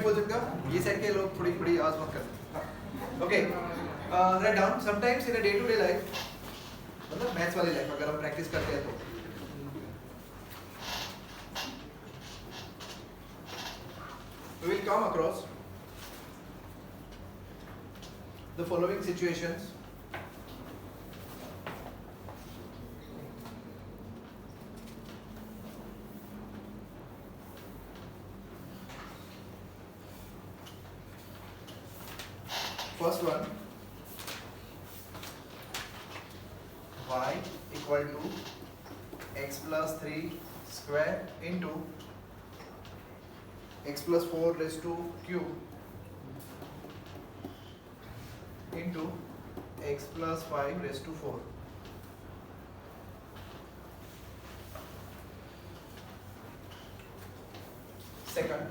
भी बोल सकते हो, ये साइड के लोग थोड़ी थोड़ी आवाज मत कर। Okay, write down sometimes in a day to day life, मतलब मैथ्स वाली लाइफ अगर हम प्रैक्टिस करते हैं तो we will come across the following situations. First one, y equal to x plus 3 square into x plus 4 raised to cube into x plus 5 raised to 4. Second,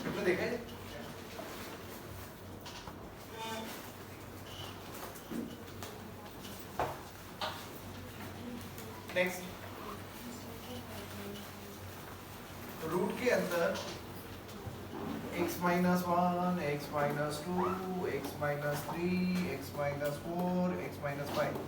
तुमने देखा है? नेक्स्ट, रूट के अंदर x minus 1, x minus 2, x minus 3, x minus 4, x minus 5.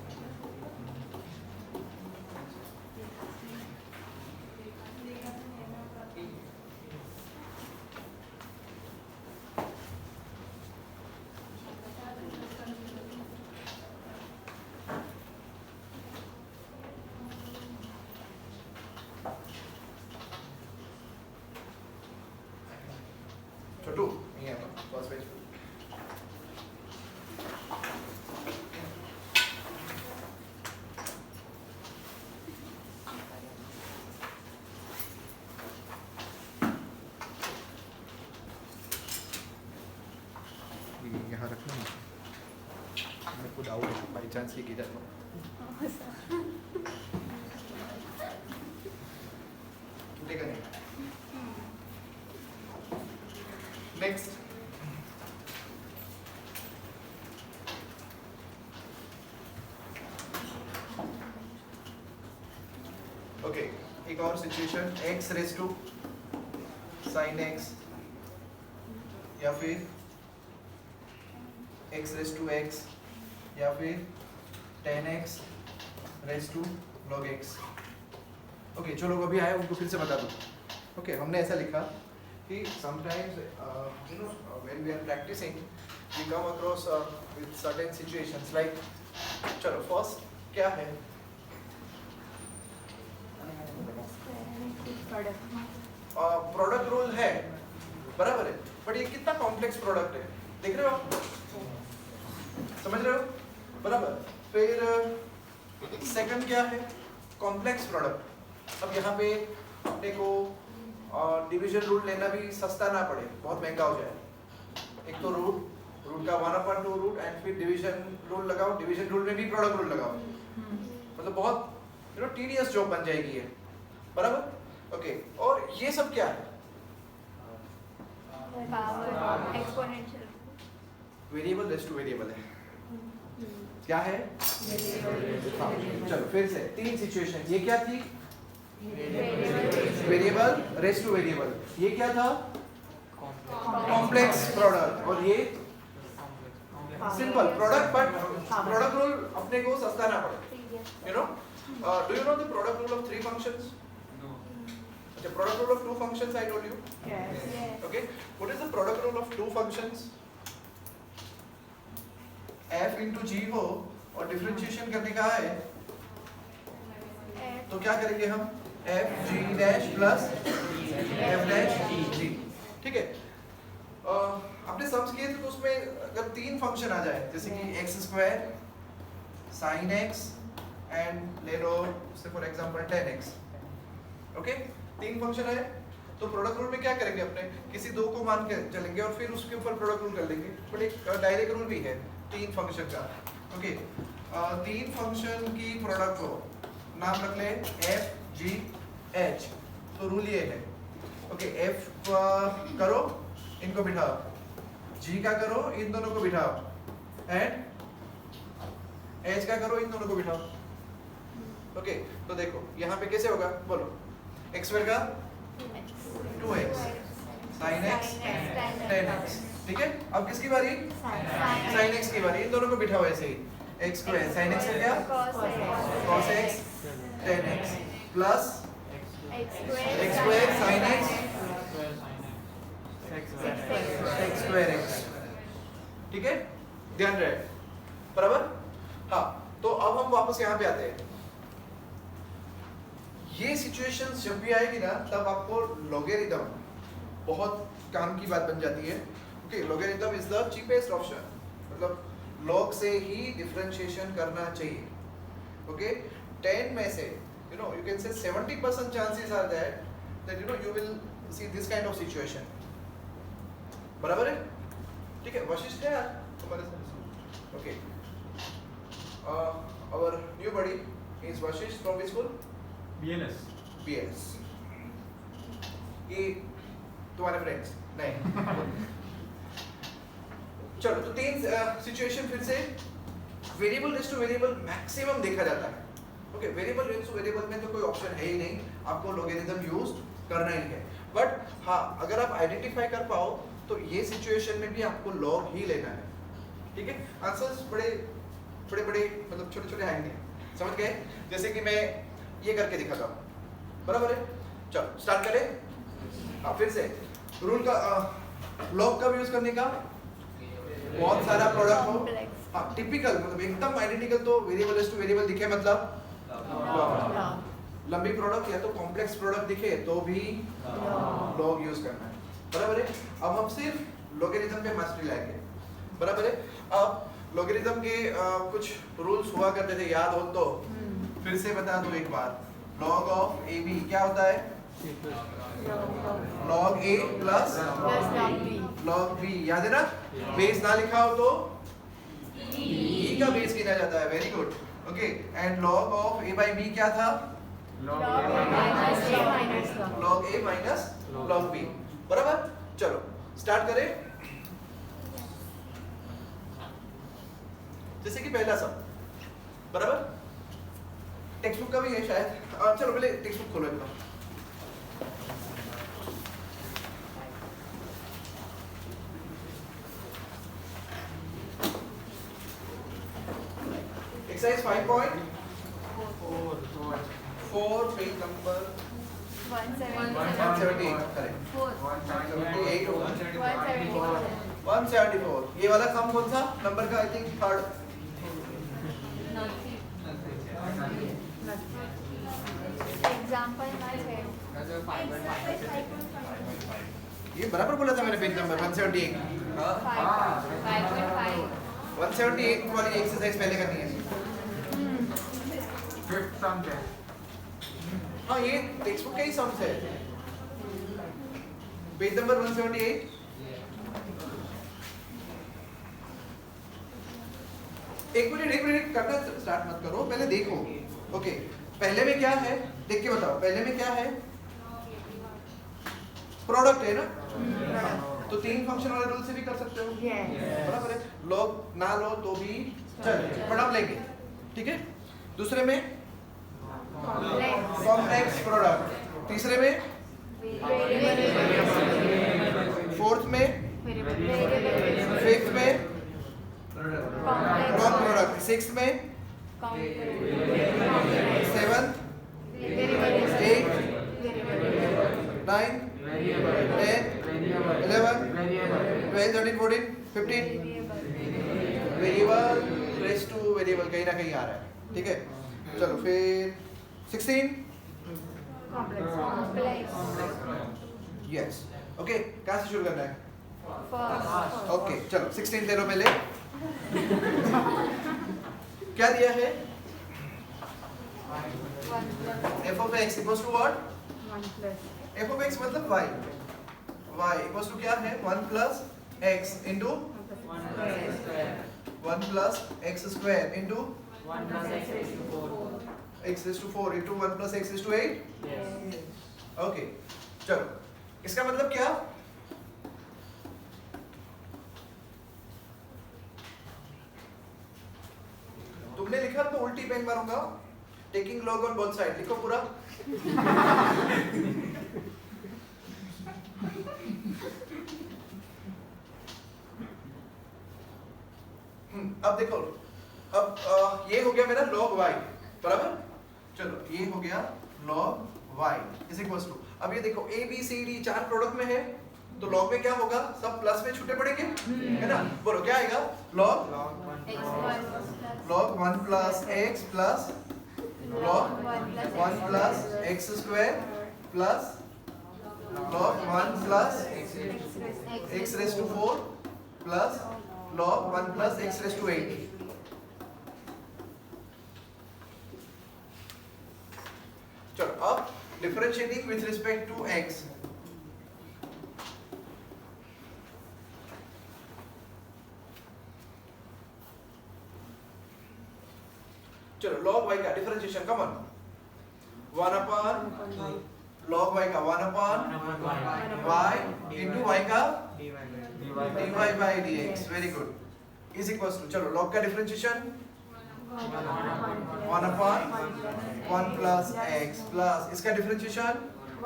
छोटू नहीं है first page पे। यहाँ रखना मेरे को डाउट है बाई चांस ये गिरा तो टूटेगा नहीं। नेक्स्ट, ओके एक और situation, x raise to sine x या फिर x रेज टू x या फिर 10x raise to log x। Okay जो लोग अभी आए उनको फिर से बता दूं। ओके हमने ऐसा लिखा कि sometimes when we are practicing we come across with certain situations like, चलो first क्या है, प्रोडक्ट रूल है बराबर है, बट ये कितना कॉम्प्लेक्स प्रोडक्ट है, देख रहे हो आप, समझ रहे हो बराबर। फिर सेकंड क्या है, कॉम्प्लेक्स प्रोडक्ट। अब यहाँ पे अपने को डिवीजन रूल लेना भी सस्ता ना पड़े, बहुत महंगा हो जाए। एक तो रूट का 1/2 रूट एंड फिर डिवीजन रूल लगाओ, डिवीजन रूल में भी प्रोडक्ट रूल लगाओ, मतलब बहुत टीडियस जॉब बन जाएगी ये बराबर। ओके और ये सब क्या है, power exponential variable raise to variable है, क्या है चलो फिर से तीन सिचुएशन, ये क्या थी वेरिएबल रेज टू वेरिएबल, ये क्या था कॉम्प्लेक्स प्रोडक्ट, और ये simple product but product rule अपने को सस्ता ना पड़े। You know do you know the product rule of 3 functions? अच्छा product rule of 2 functions I told you. Okay what is the product rule of 2 functions? f into g हो और differentiation करने का है तो क्या करेंगे हम, f g dash plus f dash g, ठीक है। आपने सम्स किए थे तो उसमें अगर 3 फंक्शन आ जाए जैसे कि x square sin x and ले लो से for example tan x। Okay, तीन फंक्शन है तो प्रोडक्ट रूल में क्या करेंगे, अपने किसी दो को मान के चलेंगे और फिर उसके ऊपर प्रोडक्ट रूल कर लेंगे। बट एक डायरेक्ट रूल भी है तीन फंक्शन का। ओके, तीन फंक्शन की प्रोडक्ट को नाम रख ले f g h। तो रूल ये है, ओके, f करो इनको बिठाओ, g का करो इन दोनों को बिठाओ, एंड h का करो इन दोनों को बिठाओ। ओके, तो देखो यहाँ पे कैसे होगा, बोलो x स्क्वायर का 2x sin x tan x। ठीक है, अब किसकी बारी, sin x की बारी। इन दोनों को बिठाओ ऐसे ही, x स्क्वायर sin x का क्या cos x tan x प्लस x square sin x x square x। ठीक है, ध्यान रहे बराबर। हाँ, तो अब हम वापस यहाँ पे आते हैं। ये सिचुएशंस जब भी आएगी ना तब आपको लॉगरिथम बहुत काम की बात बन जाती है। Okay, logarithm is the cheapest option, मतलब लॉग से ही डिफरेंशिएशन करना चाहिए। ओके, 10 में से you can say 70% chances are that you will see this kind of situation. बराबर है, ठीक है। वशिष्ठ है यार हमारे साथ। Okay, our new buddy is Vashish from which school? BNS। BNS। ये तुम्हारे फ्रेंड्स नहीं। चलो, तो तीन सिचुएशन फिर से। Variable rest two variable maximum देखा जाता है। Okay, variable rest two variable में तो कोई ऑप्शन है ही नहीं, आपको लॉगरिथम यूज करना ही है। बट हाँ, अगर आप आइडेंटिफाई कर पाओ तो ये सिचुएशन में भी आपको लॉग ही लेना है। ठीक है, आंसर्स बड़े मतलब छोटे छोटे आएंगे, समझ गए। जैसे कि मैं ये करके दिखाता हूँ, बराबर है। चलो स्टार्ट करें। अब फिर से रूल का लॉग कब यूज करने का, बहुत सारा प्रोडक्ट हो। हाँ, टिपिकल मतलब एकदम आइडेंटिकल तो वेरिएबल रेस्ट टू वेरिएबल दिखे मतलब लंबी प्रोडक्ट या तो कॉम्प्लेक्स प्रोडक्ट दिखे तो भी लॉग यूज करना है, बराबर है। अब हम सिर्फ लॉगरिथम पे मास्टरी लाएंगे, बराबर है। अब लॉगरिथम के कुछ रूल्स हुआ करते थे, याद हो तो फिर से बता दूं एक बार। log ऑफ ए बी क्या होता है, log a plus log b, याद है ना। बेस ना लिखा हो तो e का बेस गिना जाता है, very good. Okay, and log of a by b क्या था, log a minus log b, बराबर। चलो स्टार्ट करें। जैसे कि पहला सब, बराबर, टेक्स्ट बुक का भी है शायद। चलो पहले टेक्स्ट बुक खोलो अपना। Exercise 5.4 page number 178, correct 174। ये वाला सम कौन सा नंबर का, आई थिंक थर्ड। एग्जाम्पल ये बराबर बोला था मैंने, पेज नंबर 178। 178 वाली एक्सरसाइज पहले करनी है। फिफ्थ सम है। हाँ, ये टेक्स्ट बुक के ही सम्स है। Page number 178। एक मिनट करना स्टार्ट मत करो, पहले देखो। ओके, पहले में क्या है देख के बताओ। पहले में क्या है, प्रोडक्ट है ना, तो तीन फंक्शन वाले रूल से भी कर सकते हो, बराबर है। लॉग ना लो तो भी चल, बट आप लेंगे, ठीक है। दूसरे में कॉम्प्लेक्स प्रोडक्ट, तीसरे में, फोर्थ में, फिफ्थ में कॉम प्रोडक्ट, सिक्स्थ में, seventh, eighth, ninth, 10, 11, 12, 13, 14, 15 variable rest two variable कहीं ना कहीं आ रहा है, ठीक है। चलो फिर 16 यस, ओके। कहाँ से शुरू करना है, ओके चलो 16 ले लो पहले। क्या दिया है? 1 plus f of x equals to what? 1 plus f of x मतलब y equals to क्या है? 1 plus x into 1 plus x square into x raised to 4 into 1 plus x raised to 8. Okay चलो इसका मतलब क्या? तुमने लिखा तो उल्टी पेन मारूंगा. Taking log on both side लिखो पूरा. अब देखो अब ये हो गया मेरा log y बराबर. चलो ये हो गया log y is equals to. अब ये देखो a b c d चार प्रोडक्ट में है तो log में क्या होगा? सब प्लस में छूटे पड़ेंगे है ना. बोलो क्या आएगा? log log 1 plus x plus log 1 plus x square plus log 1 plus x raised to 4 plus log 1 plus x raised to 8. चलो अब differentiating with respect to x. चलो log y का differentiation come on 1 upon log y का 1 upon y into y का dy by dx. Very good is equals to. चलो log का differentiation 1 upon 1 plus x plus इसका differentiation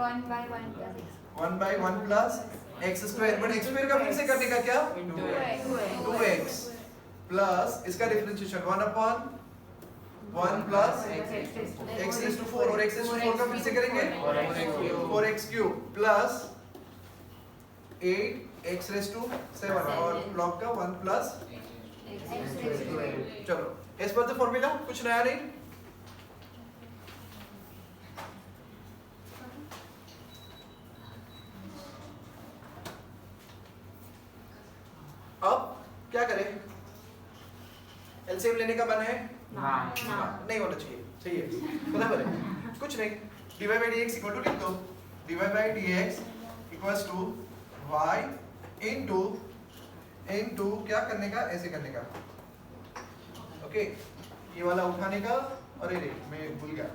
1 by 1 plus 1 by 1 plus x square. But x square का फिर से करने का क्या? 2x plus इसका differentiation 1 upon 1 plus x raised to 4 और x raised to 4 का फिर से करेंगे 4x cube plus 8x raised to 7 और log का 1 plus. चलो एज पर द फॉर्मूला कुछ नया नहीं. अब क्या करें? एलसीएम लेने का मन है? नहीं होना चाहिए. सही है बराबर है. कुछ नहीं. dy by dx equal to लिख दो. dy by dx equals to y into क्या करने का? ऐसे करने का. ओके ये वाला उठाने का. अरे रे मैं भूल गया.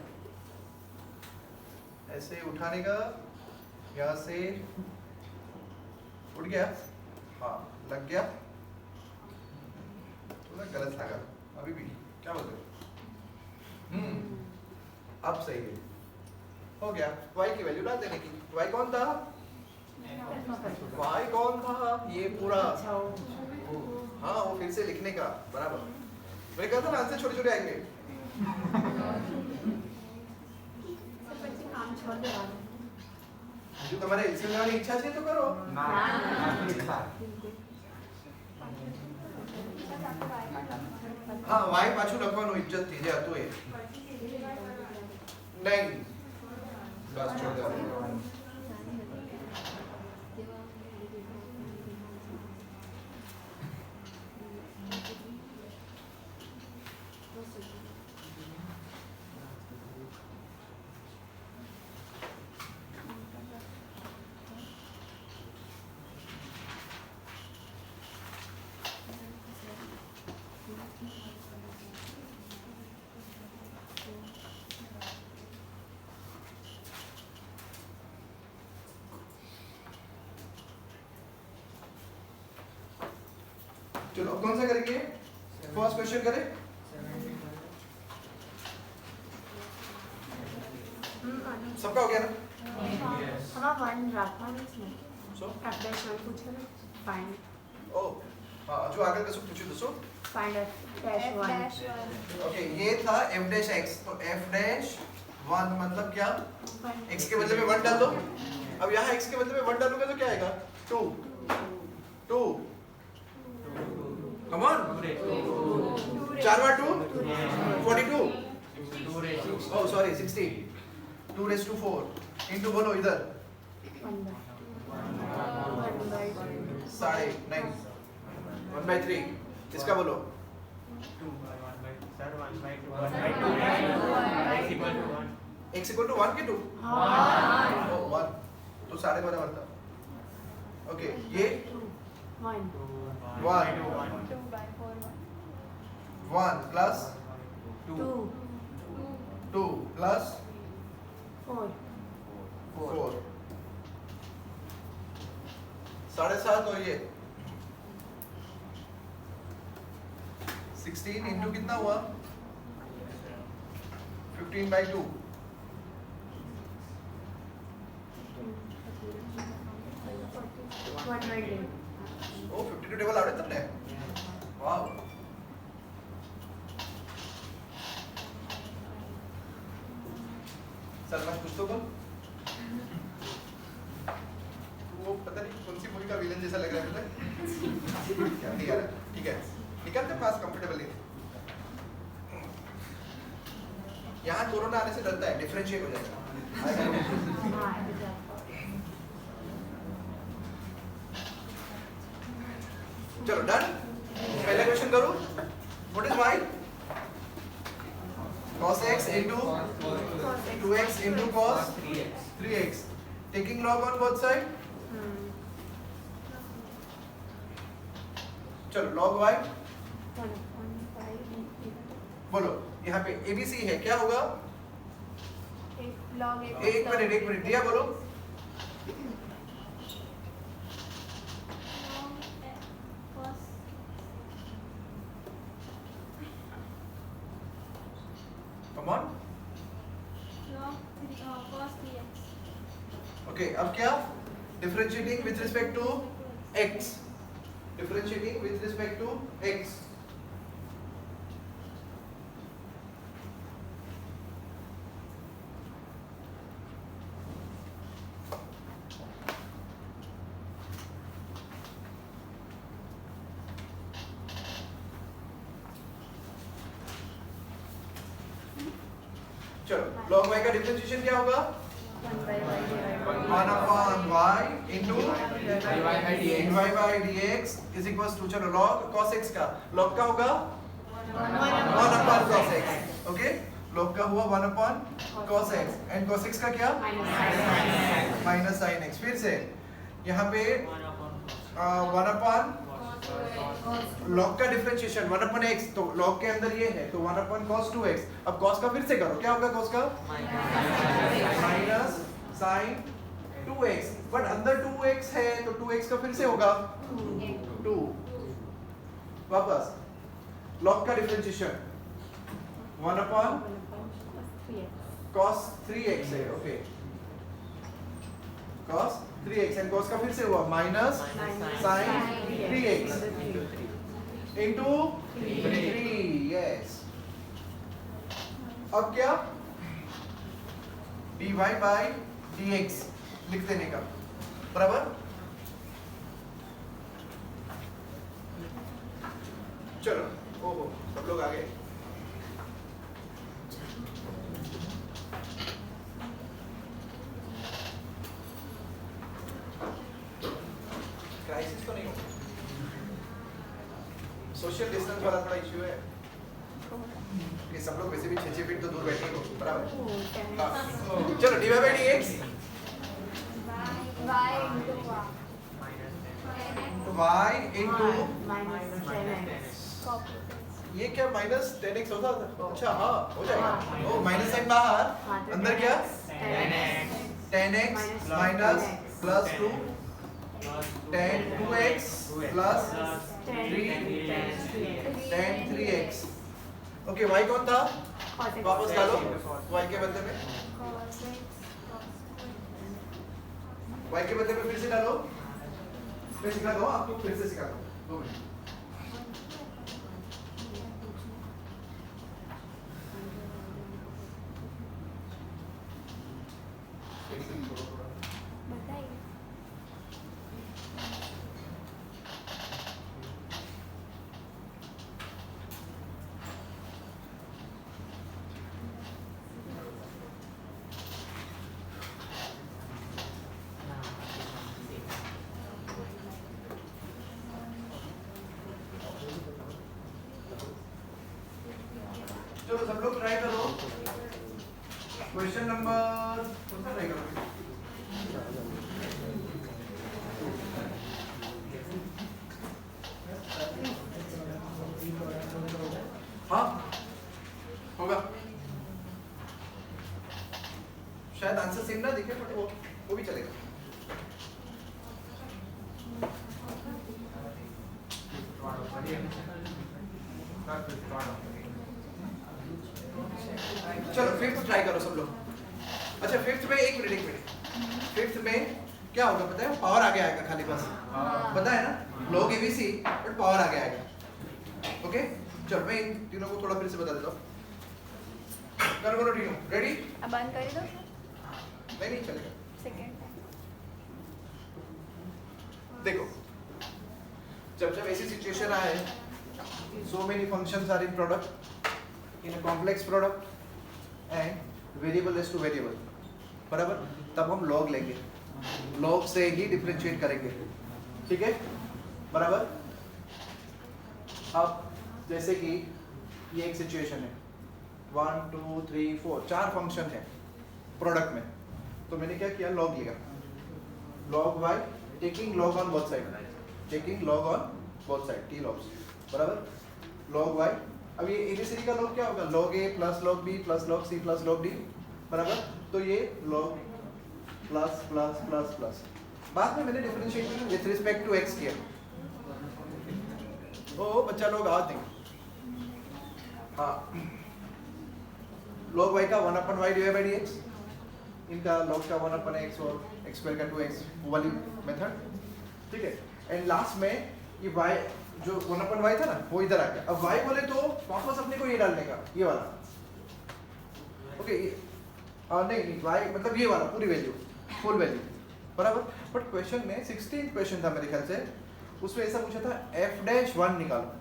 ऐसे उठाने का यहाँ से उठ गया. हाँ लग गया. थोड़ा गलत लगा अभी भी. क्या बोलते हो? अब सही है. हो गया. y की वैल्यू डाल देने की. y कौन था? y कौन था? ये पूरा. हाँ वो फिर से लिखने का बराबर. मैंने कहा था ना आंसर छोटे छोटे आएंगे. जो तुम्हारे एलसीएम लेने की इच्छा है तो करो. हाँ y પાછું લખવાનું ઇજ્જત થી જે હતું એ. નહીં બસ છોડ દો. चलो कौन सा करेंगे? फर्स्ट क्वेश्चन करें. सबका हो गया ना? हमारा 1 रखा है इसमें. सो f-1 पूछा ना. फाइंड ओ हाँ जो आगे का सब पूछे तो सो फाइंड f-1. ओके ये था f dash x. तो f dash 1 मतलब क्या? x के बदले में 1 डाल दो. अब यहाँ x के बदले में 1 डालूंगा तो क्या आएगा? 2 2 come on. 4 bar 2 42. Oh sorry 60. 2 raised to 4 into बोलो इधर 1 by 9.5 1/3. इसका बोलो 2 by 1 by sir 1 by 2 1 by 2 x equal to 1 x equal to 1 के 2 हाँ ओ 1 तो 12.5 बनता ओके ये 1 1 2 by 4 1 प्लस 2 2 प्लस 4 4 7.5 और ये 16 इंटू कितना हुआ 15 by 2 120 ओ 52 टेबल आवडे તમને वाव सलमान कुछ तो बोल वो पता नहीं कौन सी मूवी का विलन जैसा लग रहा है मुझे क्या नहीं आ रहा ठीक है निकलते पास कंफर्टेबली यहाँ कोरोना आने से डरता है डिफरेंशिएट हो जाएगा हाँ चलो डन पहला क्वेश्चन करो what is y cos x into 2x into cos 3x taking log on both side चलो log y बोलो यहाँ पे abc है क्या होगा log एक मिनट दिया बोलो come on okay अब क्या differentiating with respect to x differentiating with respect to x चलो log y का डिफरेंशिएशन क्या होगा 1 by y divided 1 upon y into dy y by dx is equals to चलो log cos x का log का होगा 1 upon cos x okay log का हुआ 1 upon cos x and cos x का क्या minus sin x फिर से यहाँ पे 1 upon log का डिफरेंशिएशन 1 upon x तो log के अंदर ये है तो 1 upon cos 2x अब cos का फिर से करो क्या होगा cos का माइनस sin 2x बट अंदर 2x है तो 2x का फिर से होगा 2 वापस log का डिफरेंशिएशन 1 upon cos 3x है okay cos 3x and cos का फिर से हुआ minus sin 3x into 3 yes अब क्या dy by dx लिख देने का बराबर चलो ओहो सब लोग आ गए क्राइसिस तो नहीं होगा सोशल डिस्टेंस वाला थोड़ा इश्यू है कि सब लोग वैसे भी 6 फीट तो दूर बैठे हो बराबर हाँ। चलो dy by dx y into minus 10x ये क्या माइनस 10x होता था अच्छा हाँ हो जाएगा ओ माइनस साइन बाहर अंदर क्या 10x minus plus 2 10 2x plus 10 3x okay y कौन था वापस डालो y के बदले में y के बदले में फिर से डालो मैं सिखा दो आपको फिर से सिखा दो 2 मिनट चलो सब लोग ट्राई करो। क्वेश्चन नंबर कौन सा ट्राई करोगे? हाँ होगा, शायद आंसर सेम ना दिखे बट वो भी चलेगा। चलो फिफ्थ ट्राई करो सब लोग। अच्छा फिफ्थ में एक मिनट, फिफ्थ में क्या होगा पता है? पावर आगे आएगा खाली बस, पता है ना? लॉग एबीसी बट पावर आगे आएगा। ओके चलो मैं इन तीनों को थोड़ा फिर से बता देता हूँ। करो टीनू, रेडी? अब बंद कर दो नहीं चलेगा। सेकंड देखो जब ऐसी सिचुएशन आए, so many functions are in product in a complex product and variable is to variable, बराबर? तब हम log लेंगे, log से ही डिफरेंशिएट करेंगे, ठीक है? बराबर? अब जैसे कि ये एक सिचुएशन है, 1 2 3 4 4 फंक्शन है प्रोडक्ट में, तो मैंने क्या किया? log लिया, log y taking log on both side, taking log on both side, t logs, बराबर? log y, अब ये ABCD का log क्या होगा? log a plus log b plus log c plus log d, बराबर? तो ये log plus plus plus plus, बाद में मैंने differentiate with respect to x किया। ओ बच्चा लोग आज नहीं, हाँ log y का 1/y डिवाइड बाय dx, इनका log का 1/x और x स्क्वायर का 2x, वो वाली मेथड, ठीक है? एंड लास्ट में ये y जो 1/y था ना, वो इधर आ गया। अब y बोले तो वापस अपने को ये डालने का, ये वाला, ओके? नहीं y मतलब ये वाला पूरी वैल्यू, फुल वैल्यू, बराबर? बट क्वेश्चन में 16th क्वेश्चन था मेरे ख्याल से, उसमें ऐसा पूछा था f'1 निकालो,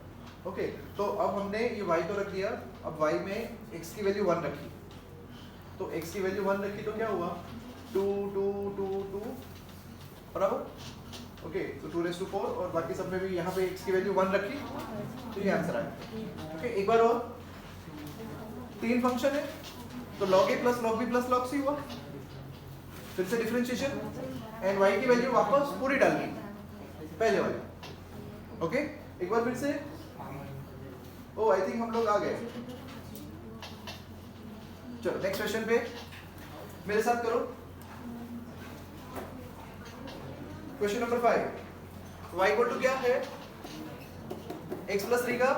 ओके? तो अब हमने ये y तो रख दिया, अब y में x की वैल्यू 1 रखी, तो x की वैल्यू 1 रखी तो क्या हुआ? 2 2 2 2, बराबर? ओके तो 2⁴ और बाकी सब में भी यहाँ पे x की वैल्यू 1 रखी, तो ये आंसर आया। ओके एक बार और, 3 फंक्शन है तो log a plus log b plus log c हुआ, फिर से डिफरेंशिएशन एंड y की वैल्यू वापस पूरी डालनी पहले वाली। ओके एक बार फिर से, ओ आई थिंक हम लोग आ गए। चलो नेक्स्ट क्वेश्चन पे मेरे साथ करो। Question number 5, y equal to क्या है? x प्लस 3 का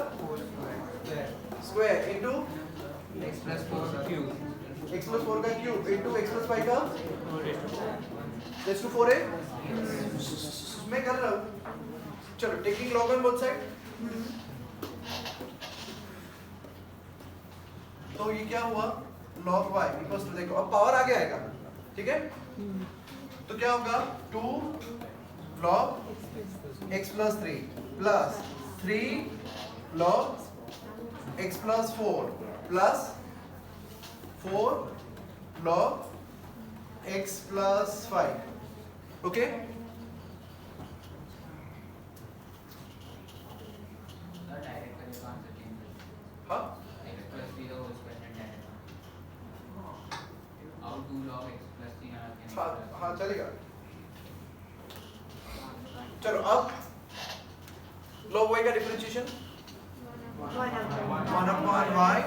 square into x plus 4 cube, x plus 4 का क्यूब इनटू x प्लस 5 का रेज़ टू 4 है। मैं कर रहा हूँ, चलो taking log on both side, तो ये क्या हुआ? log y इक्वल्स टू, देखो अब पावर आगे आएगा, ठीक है? तो क्या होगा? 2 log x plus 3 plus 3 log x plus 4 plus 4 log x plus 5, okay? हाँ हाँ चलेगा। चलो अब log y का differentiation 1/y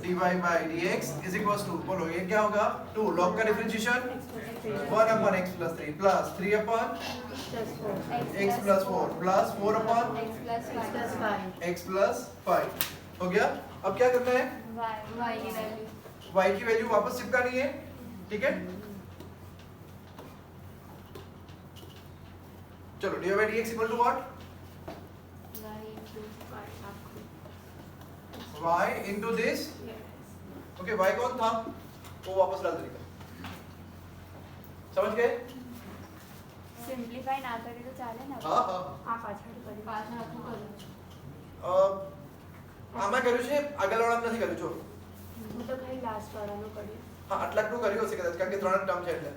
dy by dx is equals to, बोलो ये क्या होगा? 2 log का differentiation 1/x plus 3 plus 3/x plus 4 plus 4/x plus 5 हो गया। अब क्या करना है? y की वैल्यू वापस चिपकानी है, ठीक है? चलो dy by dx equal to what? y into this, okay y कौन था? वो वापस डाल देगा, समझ गए? सिम्प्लिफाई ना करे तो चाले ना? हाँ हाँ આ પાછળ કરી પાછળ આખું કરું આમાં કર્યું છે, આગળ વાળા નથી કર્યું જો, હું તો ખાલી લાસ્ટ વાળાનું કર્યું હા આટલાકનું કર્યું હશે કદાચ, કારણ કે 3 ટર્મ છે એટલે।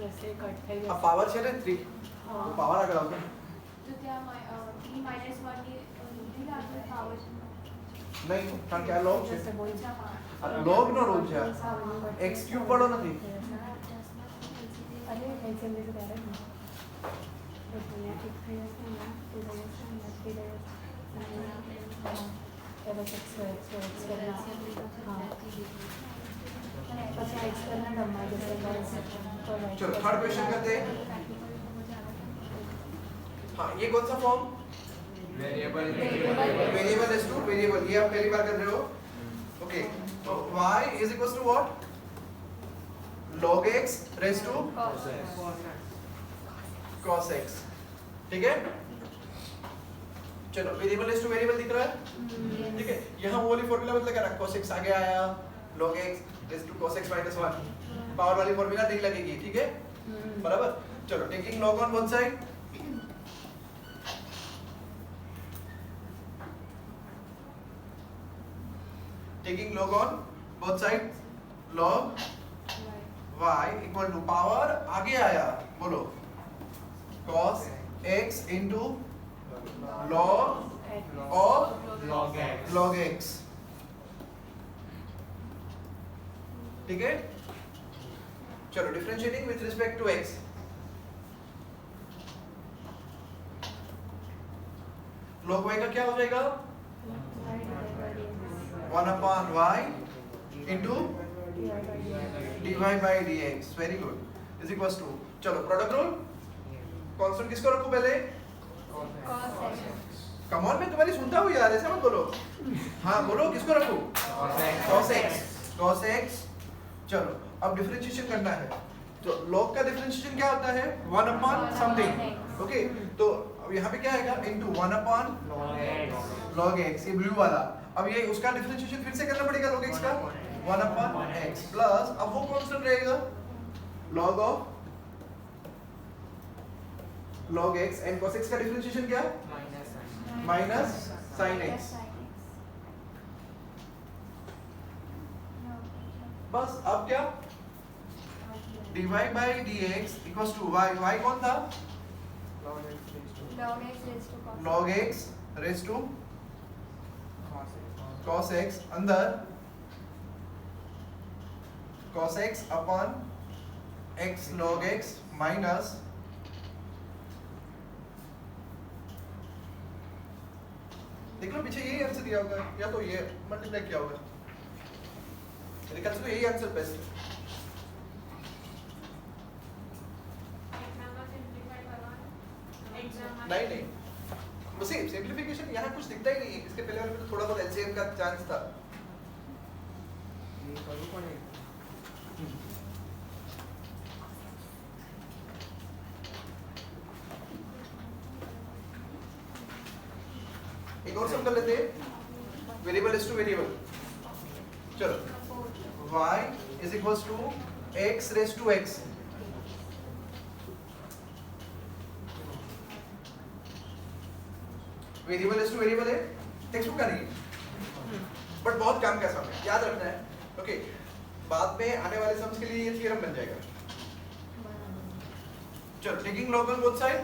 जैसे कट થઈ આ જશે પાવર છે ને 3 હા તો પાવર આગળ આવશે તો ત્યાં t માઇનસ 1 ની લીધી આગળ પાવર છે નહીં કારણ કે આ log છે જશે બોલ આ log નો રૂલ છે x ક્યુબ વાળો નથી અરે એક્ઝામ દેશે ત્યારે જ ને એટલે એક થઈ જશે ને ટુ થઈ જશે ને થ્રી થઈ જશે हाँ પછી આ એક્સટર્નલ રમવા જશે चलो थर्ड क्वेश्चन करते हैं हाँ ये कौन सा form Variable. Variable is to variable ये आप पहली बार कर रहे हो ओके तो y is equals to what log x raise to cos x ठीक है चलो वेरिएबल इज टू वेरिएबल दिख रहा है ठीक है यहाँ वो वाली फॉर्मूला मतलब क्या cos x आगे आया log x raise to cos x minus 1 power वाली फॉर्मूला नहीं लगेगी ठीक है बराबर चलो taking log on both side taking log on both side log y equal to power आगे आया बोलो cos x into log of Log x. log x ठीक है चलो differentiating with respect to x log y का क्या हो जाएगा 1 upon y into dy by dx very good is equals to चलो प्रोडक्ट रूल कांस्टेंट किसको रखूं पहले cos x कम ऑन मैं तुम्हारी सुनता हूँ यार ऐसे मत बोलो हाँ बोलो किसको रखूं cos x चलो अब डिफरेंशिएशन करना है तो log का डिफरेंशिएशन क्या होता है 1 upon समथिंग ओके तो अब यहाँ पे क्या आएगा into 1 upon log x ये ब्लू वाला अब ये उसका डिफरेंशिएशन फिर से करना पड़ेगा log x का 1 upon x प्लस अब वो कांस्टेंट रहेगा log of log x and cos x का डिफरेंशिएशन क्या माइनस sin x बस अब क्या dy by dx equals to y y कौन था log x log x raised to cos raised to cos x अंदर cos x upon x log x minus देख लो पीछे यही आंसर दिया होगा या तो ये मल्टीप्लाई किया होगा मेरे ख्याल से तो यही आंसर बेस्ट है नहीं नहीं बस सिंपलीफिकेशन यहाँ कुछ दिखता ही नहीं है इसके पहले वाले में तो थोड़ा बहुत एलसीएम का चांस था एक और सम कर लेते हैं वेरिएबल इज टू वेरिएबल चलो y is equals to x raise to x variable is to variable है टेक्स्ट बुक का नहीं है बट बहुत काम का सम है याद रखना है ओके बाद में आने वाले सम्स के लिए ये थ्योरम बन जाएगा चलो taking log on both side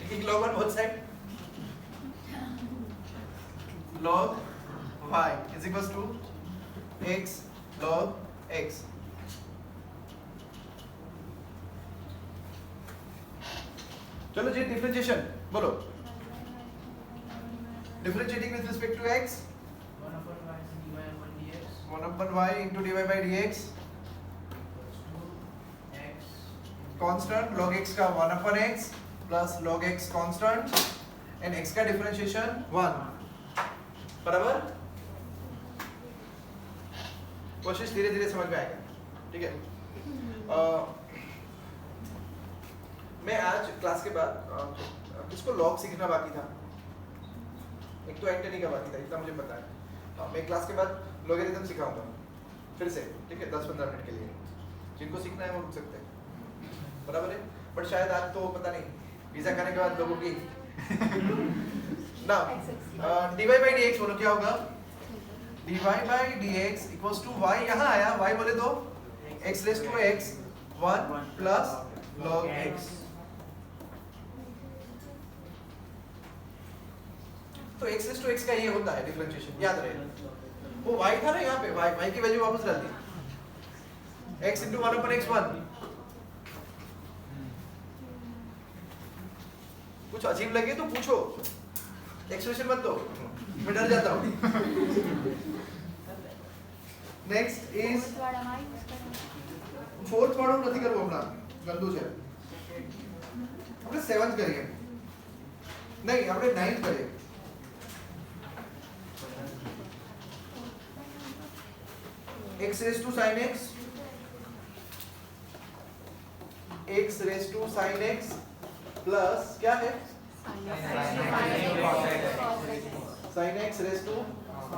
taking log on both side log y is equals to x log x चलो जी डिफरेंशिएशन बोलो differentiating with respect to x 1 upon y into dy by dx constant log x का 1 upon x plus log x constant and x का differentiation 1 बराबर कोशिश धीरे धीरे समझ में आएगा ठीक है मैं आज क्लास के बाद किसको लॉग सीखना बाकी था एक तो एंटनी का बाकी था इतना मुझे पता है मैं क्लास के बाद लॉगरिथम सिखाऊंगा फिर से ठीक है 10-15 मिनट के लिए जिनको सीखना है वो रुक सकते हैं बराबर है बट शायद आज तो पता नहीं वीजा खाने के बाद लोगों की ना dy by dx बोलो क्या होगा dy by dx equals to y यहाँ आया y बोले तो x raise to x 1 plus log x। तो x रेज टू x का ये होता है डिफरेंशिएशन, याद रहे। वो y था ना यहाँ पे, y की वैल्यू वापस डाल दी, x into 1 upon x1। कुछ अजीब लगे तो पूछो, एक्सप्रेशन मत दो, मैं डर जाता हूँ। नेक्स्ट इज फोर्थ वाળું નથી કરવું હમણાં, ગંદુ છે। આપણે 7th કરીએ, નહીં આપણે 9th કરીએ। x raised to sin x, x raised to sin x plus क्या है sin x raised to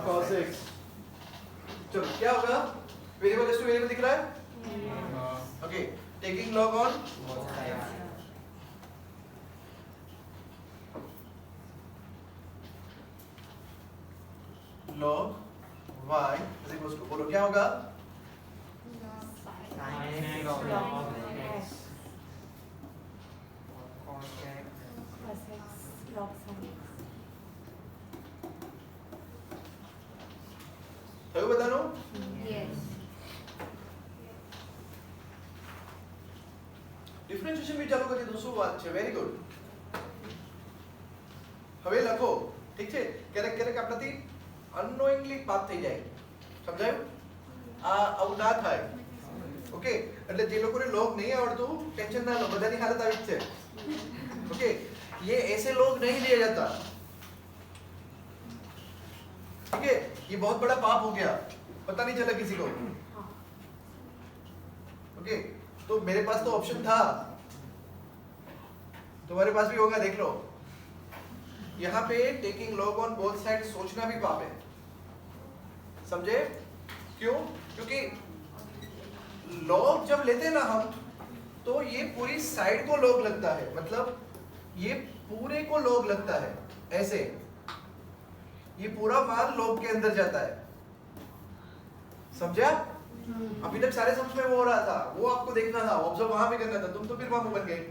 cos x। चलो क्या होगा, वेरिएबल रेस्ट टू वेरिएबल दिख रहा है, okay, taking log on log y is equals to, बोलो क्या होगा, થયું બધાનું? ડિફરન્શિએશન भी ચાલુ કરી દો, શું વાત છે, વેરી ગુડ। હવે લખો, ઠીક છે, ક્યારેક ક્યારેક આપણાથી અનનોઇંગલી પાસ થઈ જાય, સમજાયું? આ આવું ના થાય, ઓકે? એટલે જે લોકોને લોગ નહીં આવડતું ટેન્શન ના લો, બધાની હાલત આવી જ છે, ओके? ये ऐसे लोग नहीं दिया जाता, ठीक है? ये बहुत बड़ा पाप हो गया, पता नहीं चला किसी को, ओके? तो मेरे पास तो ऑप्शन था, तुम्हारे पास भी होगा, देख लो। यहाँ पे taking log on both side सोचना भी पाप है, समझे? क्यों? क्योंकि लॉग जब लेते हैं ना हम, तो ये पूरी साइड को लॉग लगता है, मतलब ये पूरे को लॉग लगता है, ऐसे ये पूरा माल लॉग के अंदर जाता है, समझा? अभी तक सारे सम्स में वो हो रहा था, वो आपको देखना था, ऑब्जर्व वहां पे करना था, तुम तो फिर वहां बन गए।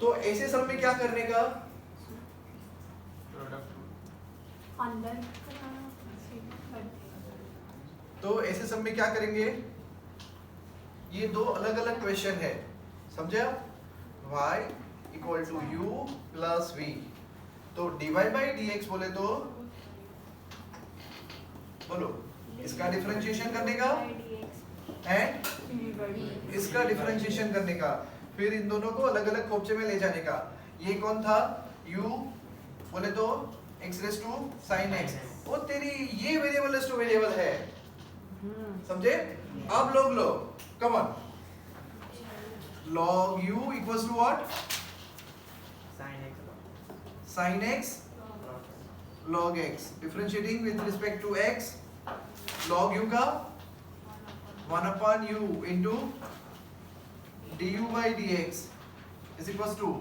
तो ऐसे सम में क्या करने का, अंदर तो ऐसे सम में क्या करेंगे, ये दो अलग अलग क्वेश्चन है, समझा? y equal to u plus v, तो dy by dx बोले तो बोलो इसका डिफरेंशिएशन करने का एंड इसका डिफरेंशिएशन करने का, फिर इन दोनों को अलग अलग खोपचे में ले जाने का। ये कौन था, u बोले तो x raise to sin x, वो तेरी ये वेरिएबल रेज टू वेरिएबल है, समझे? अब लोग लो, come on, log u equals to what, sin x log x, differentiating with respect to x, log u का 1 upon u into du by dx is equals to,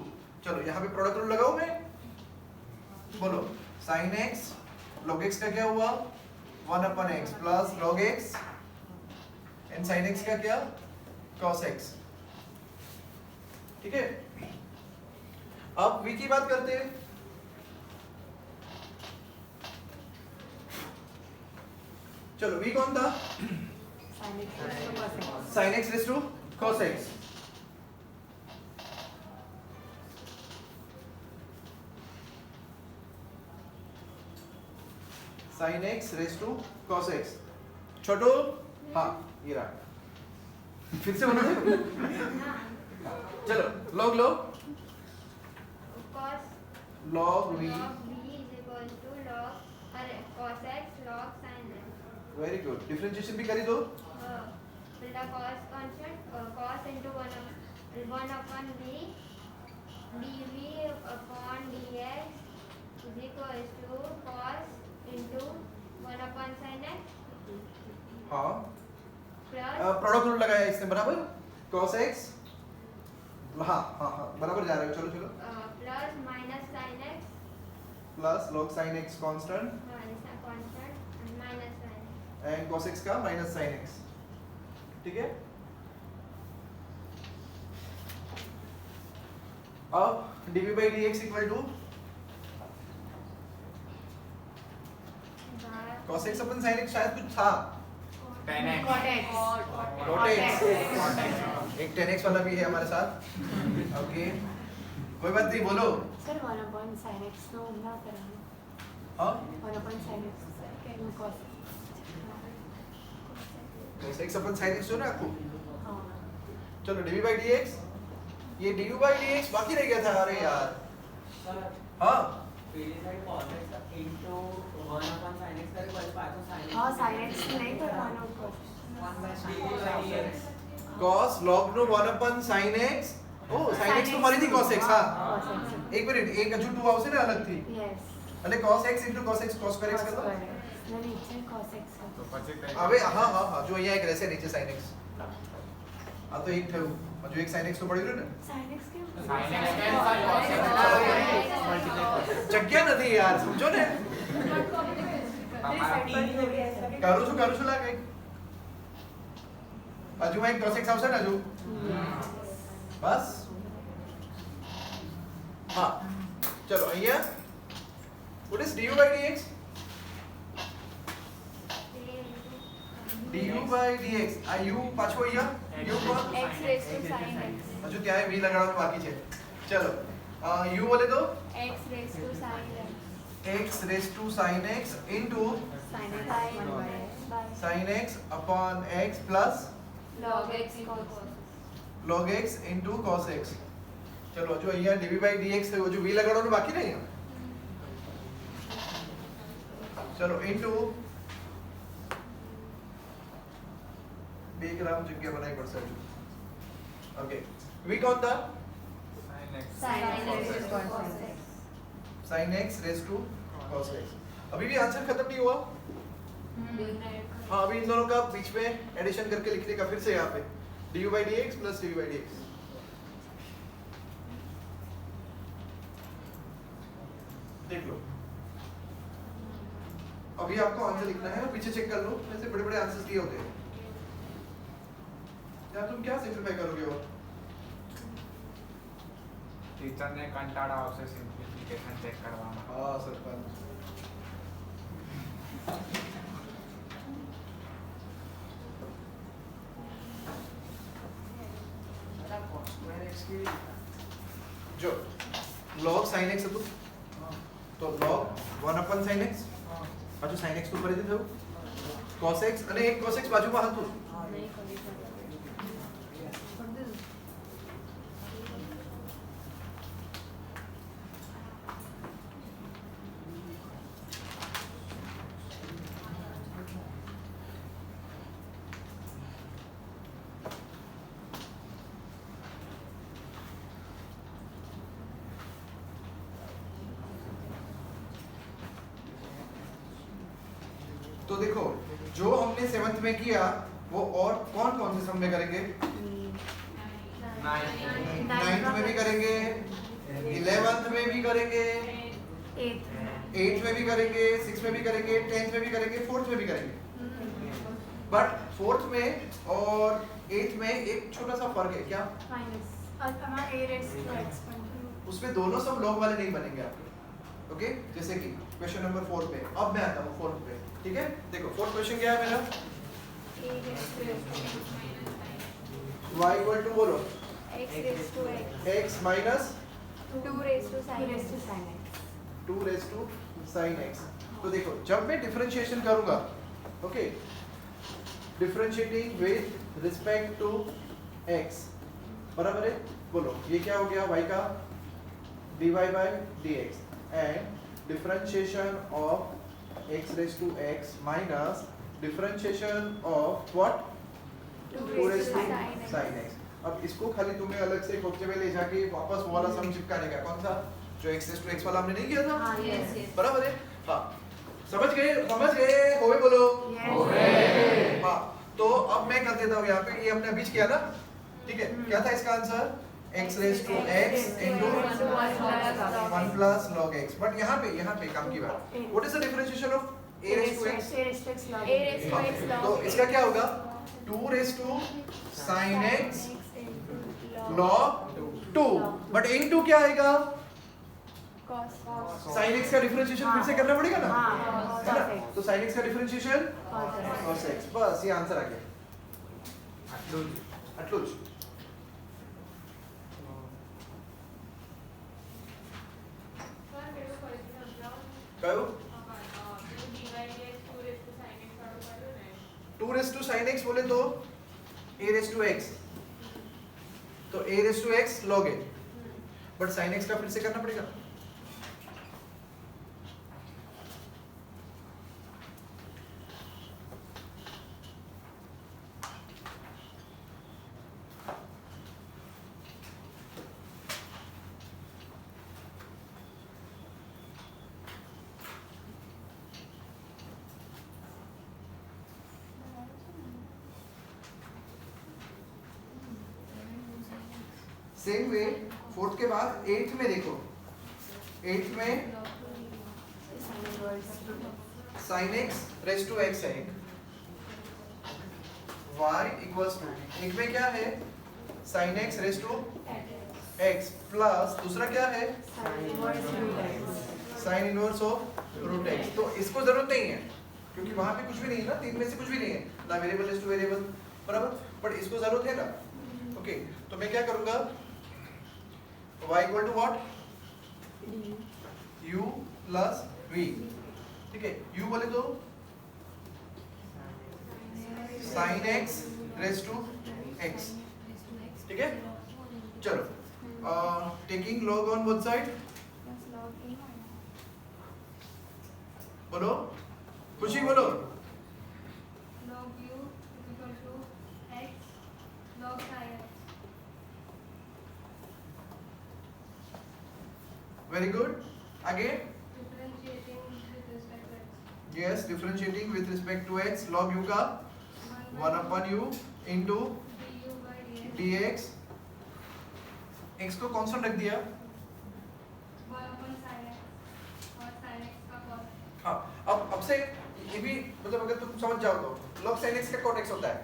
चलो यहाँ पे product rule लगाऊं मैं, बोलो sin x log x का क्या हुआ, 1 upon x plus log x and sin x का क्या, cos x, ठीक है? अब v की बात करते हैं, चलो v कौन था, sin x raise to cos x, sin x raise to cos x, छोटो, हाँ ये रहा, फिर से बोलो, चलो log low, cos log v, log v is equal to log cos x log sin x। Very good, differentiation भी करी दो, the cos constant, cos into 1 upon v dv upon dx is equals to cos into 1 upon sin x हाँ plus product rule लगाया इसने, बराबर, cos x, हाँ हाँ हाँ बराबर जा रहे हो, चलो चलो, plus minus sin x plus log sin x constant, is a constant and minus sin x and cos x का माइनस sin x, ठीक है। अब dv by dx equal to cos x अपन sin x शायद कुछ था, tan x cot x, एक tan x वाला भी है हमारे साथ, ओके कोई बात नहीं, बोलो। सर 1/sin x નો ઉમરા કરવાનો. हाँ 1/sin x નો cos. cos x अपन sin x जो ना आपको, हाँ. चलो dv by dx, ये dv by dx बाकी रह गया था, अरे यार सर हाँ पहले side cos x into 1/sin x करे પછી પાછું sin x हाँ sin x नहीं करवाना ऊपर. 1/dv by dx cos log no 1 अपन sin x, ओ sin x तो फरीથી cos x, हाँ cos x. एक मिनट, एक जो 2 આવશે ને अलग थी, Yes. એટલે cos x into cos x cos square x Cos कर दो। square x. ના નીચે cos x છે. तो પછી tan હવે हाँ हाँ हाँ जो અહીંયા એક રહેશે નીચે sin x, આ તો એક થયું, હજુ એક sin x તો પડી રહ્યું ને, sin x કેમ? sin x cancel cos x જગ્યા નથી યાર, સમજો ને, તમારા કરું છું લા કઈ, હજુ એક cos x આવશે ને હજુ, બસ हाँ चलो અહીંયા what is du by dx, du by dx આ u પાછો અહીંયા u પર x raised to sin x. હજુ ત્યાં v લગાડવાનું બાકી છે, ચલો u બોલે તો X raised to sin x. x raised to sin x into sin x 1/x. By sin x upon x plus log x into cos x. log x into cos x, चलो जो અહીંયા dv by dx થયું, હજુ v લગાડવાનું બાકી નહીં, ચલો into 2 ગ્રામ જગ્યા બનાવી પડશે હજુ, ઓકે v કોણ था sin x Sin x raised to cos x. sin x raised to cos x, अभी भी आंसर खत्म नहीं हुआ, हाँ अभी इन दोनों का बीच में एडिशन करके लिखने का, फिर से यहाँ पे du by dx plus dv by dx, देख लो अभी आपको आंसर लिखना है और पीछे चेक कर लो, ऐसे बड़े बड़े आंसर्स दिए होते हैं, या तुम क्या सिंपलीफाई करोगे और टीचर ने कंटाळा આવશે સિમ્પ્લિફિકેશન ચેક કરવામાં हाँ सरपंच બધા cos square x કેવી રીતે? जो log sin x હતું તો log 1 upon sin x, પાછું sin x તો ફરીથી થયું, cos x અને એક cos x બાજુમાં હતું, નહીં કરી શકું. तो देखो जो हमने 7th में किया वो और कौन कौन से सम में करेंगे, 9th में भी करेंगे, 11th में भी करेंगे, 8th में भी करेंगे, 6th में भी करेंगे, 10th में भी करेंगे, 4th में भी करेंगे, बट 4th में और 8th में एक छोटा सा फर्क है, क्या माइनस और हमारा a raised to x उसमें दोनों सब लॉग वाले नहीं बनेंगे आपके, ओके जैसे कि क्वेश्चन नंबर 4 पे, अब मैं आता हूँ 4th पे, ठीक है, देखो 4th क्वेश्चन क्या है मेरा, A raised to x y equal to बोलो x raised to x. x माइनस 2 raised to 2 sin raised to x. sin x. 2 raised to sin x, तो देखो जब मैं डिफरेंशिएशन करूंगा, okay differentiating with respect to x, बराबर है, बोलो ये क्या हो गया y का dy by dx and differentiation of x raised to x minus differentiation of what 2 raised to sin x, अब इसको खाली तुम्हें अलग से खोपचे में ले जाके वापस वो वाला सम चिपकाने का, कौन सा जो x raised to x वाला हमने नहीं किया था, हाँ, Yes, yes. बराबर है, हाँ समझ गए होवे बोलो, Yes. हाँ तो अब मैं कर देता हूँ यहाँ पे, ये हमने अभी किया ना, ठीक है, क्या था इसका answer x raised to x into 1 plus log x, but यहाँ पे काम की बात, what is the differentiation of a raised to x, A raised to x log A raised to x log तो इसका क्या होगा 2 raised to sin x log 2, but into क्या आएगा cos sin x का डिफरेंशिएशन फिर से करना पड़ेगा ना, हाँ, है ना? cos x. तो sin x का डिफरेंशिएशन cos cos x, बस ये आंसर आ गया आटलू જ કયું 2 raised to sin x बोले तो a raised to x, तो a raised to x log a, but sin x का फिर से करना पड़ेगा। सेम वे फोर्थ के बाद एट्थ में देखो, एट्थ में sin x raise to x है एक, y इक्वल्स टू एक में क्या है sin x raise to x plus दूसरा क्या है sin inverse of root x। तो इसको जरूरत नहीं है क्योंकि वहां पे कुछ भी नहीं है ना, तीन में से कुछ भी नहीं है ना, वेरिएबल इज टू वेरिएबल बराबर, बट इसको जरूरत है ना। ओके तो मैं क्या करूंगा y equal to what u plus v, ठीक है u बोले तो sin x raise to x, ठीक है। चलो taking log on both side, बोलो खुशी बोलो log u equal to x log sin x very good. आगे differentiating with respect to x yes differentiating with respect to x log u का 1 upon u into du by dx dx, x को constant रख दिया। 1 upon sin x और sin x का cos हाँ अब से ये भी मतलब अगर तुम समझ जाओ तो log sin x का cot x होता है,